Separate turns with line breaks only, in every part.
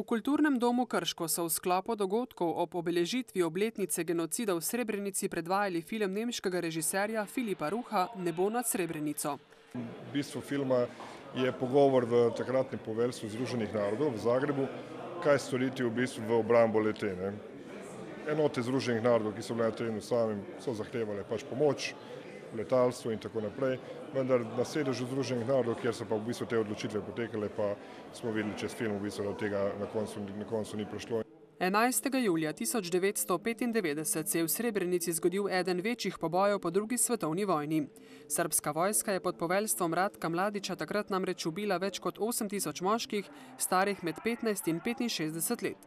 V Kulturnem domu Krško so v sklopu dogodkov ob obeležitvi obletnice genocida v Srebrenici predvajali film nemškega režiserja Filipa Ruha Nebo nad Srebrenico.
Bistvo filma je pogovor v takratnem poveljstvu Združenih narodov v Zagrebu, kaj storiti v bistvu v obrambo le-te. Enote Združenih narodov, ki so bile na terenu samim, so zahtevale pomoč, letalstvo in tako naprej, vendar na sedežu Združenih narodov, kjer so pa v bistvu te odločitve potekale, pa smo videli čez film, v bistvu, da tega na koncu ni prišlo.
11. julija 1995 se je v Srebrenici zgodil eden večjih pobojev po drugi svetovni vojni. Srbska vojska je pod poveljstvom Ratka Mladića takrat namreč ubila več kot 8000 moških, starih med 15 in 65 let.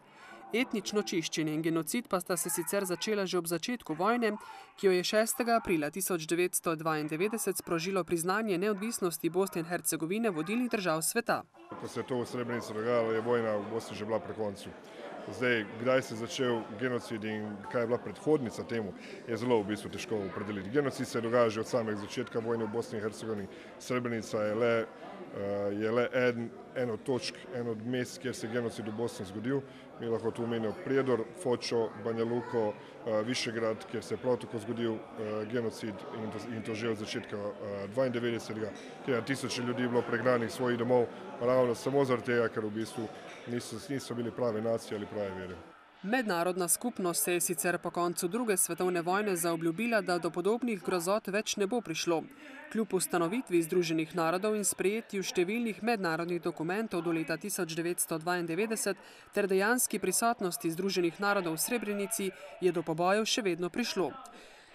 Etnično čiščenje in genocid pa sta se sicer začela že ob začetku vojne, ki jo je 6. aprila 1992 sprožilo priznanje neodvisnosti Bosne in Hercegovine vodilnih držav sveta.
Ko se je to v Srebrenici dogajalo, je vojna v Bosni že bila pri koncu. Zdaj, kdaj se je začel genocid in kaj je bila predhodnica temu, je zelo v bistvu težko opredeliti. Genocid se dogaja že od samega začetka vojne v Bosni in Hercegovini. Srebrenica je le en od točk, en od mest, kjer se je genocid v Bosni zgodil. Mi lahko tu omenimo Prijedor, Fočo, Banja Luko, Višegrad, kjer se je prav tako zgodil genocid in to že od začetka 92. kjer je tisoče ljudi bilo pregnanih svojih domov, ravno samo zaradi tega, ker v bistvu niso bili prave nacije ali prave vere.
Mednarodna skupnost se je sicer po koncu druge svetovne vojne zaobljubila, da do podobnih grozot več ne bo prišlo. Kljub ustanovitvi Združenih narodov in sprejetju številnih mednarodnih dokumentov do leta 1992 ter dejanski prisotnosti Združenih narodov v Srebrenici je do pobojev še vedno prišlo.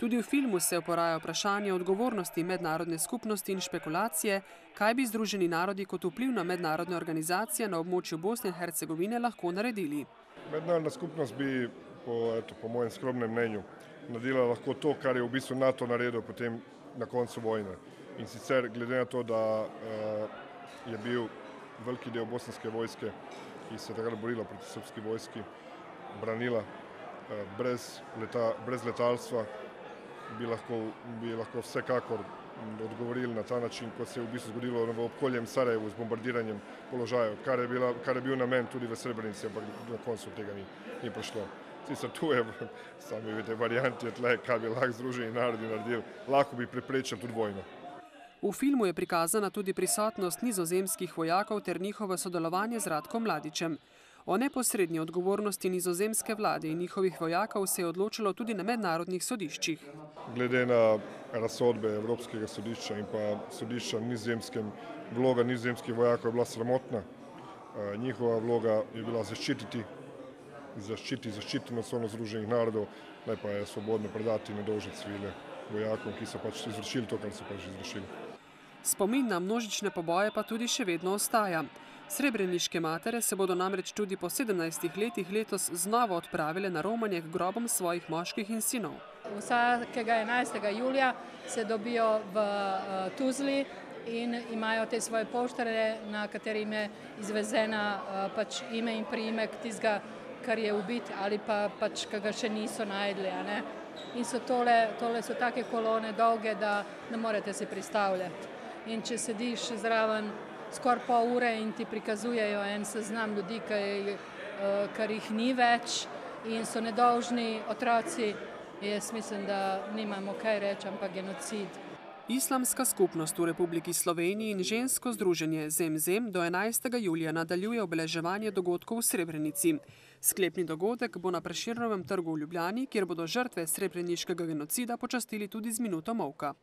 Tudi v filmu se poraja vprašanje odgovornosti mednarodne skupnosti in špekulacije, kaj bi Združeni narodi kot vplivna mednarodna organizacija na območju Bosne in Hercegovine lahko naredili.
Mednarodna skupnost bi, po mojem skromnem mnenju, naredila lahko to, kar je v bistvu NATO naredil potem na koncu vojne. In sicer glede na to, da je bil veliki del bosanske vojske, ki se je takrat borila proti srbski vojski, branila brez letalstva, bi lahko vsekakor odgovorili na ta način, kot se je v bistvu zgodilo v obkoljem Sarajevu z bombardiranjem položajev, kar je bil namen tudi v Srebrenici, ampak na koncu tega ni prišlo. Sicer tu je, sami vidite, varianti tle, kaj bi lahko Združeni narodi naredili, lahko bi preprečili tudi vojno.
V filmu je prikazana tudi prisotnost nizozemskih vojakov ter njihovo sodelovanje z Ratkom Mladićem. O neposrednji odgovornosti nizozemske vlade in njihovih vojakov se je odločilo tudi na mednarodnih sodiščih.
Glede na razsodbe Evropskega sodišča in pa sodišča nizozemskem, vloga nizozemskih vojakov je bila sramotna. Njihova vloga je bila zaščititi nacionalno Združenih narodov, naj pa je svobodno predati nedolžne civile vojakom, ki so izvršili to, kar so izvršili.
Spomin na množične poboje pa tudi še vedno ostaja. Srebreniške matere se bodo namreč tudi po 17 letih letos znova odpravile na romanje k grobom svojih moških in sinov.
Vsakega 11. julija se dobijo v Tuzli in imajo te svoje poštare, na katerim je izvezena ime in priimek tistega, kar je ubit ali pa ki ga še niso najdli. In tole so take kolone dolge, da ne morete si predstavljati. In če sediš zraven skoraj pol ure in ti prikazujejo en seznam ljudi, kar jih ni več in so nedolžni otroci, jaz mislim, da nimamo kaj reči, ampak genocid.
Islamska skupnost v Republiki Sloveniji in žensko združenje Zemzem do 11. julija nadaljuje obeleževanje dogodkov v Srebrenici. Sklepni dogodek bo na Prešernovem trgu v Ljubljani, kjer bodo žrtve srebreniškega genocida počastili tudi z minuto molka.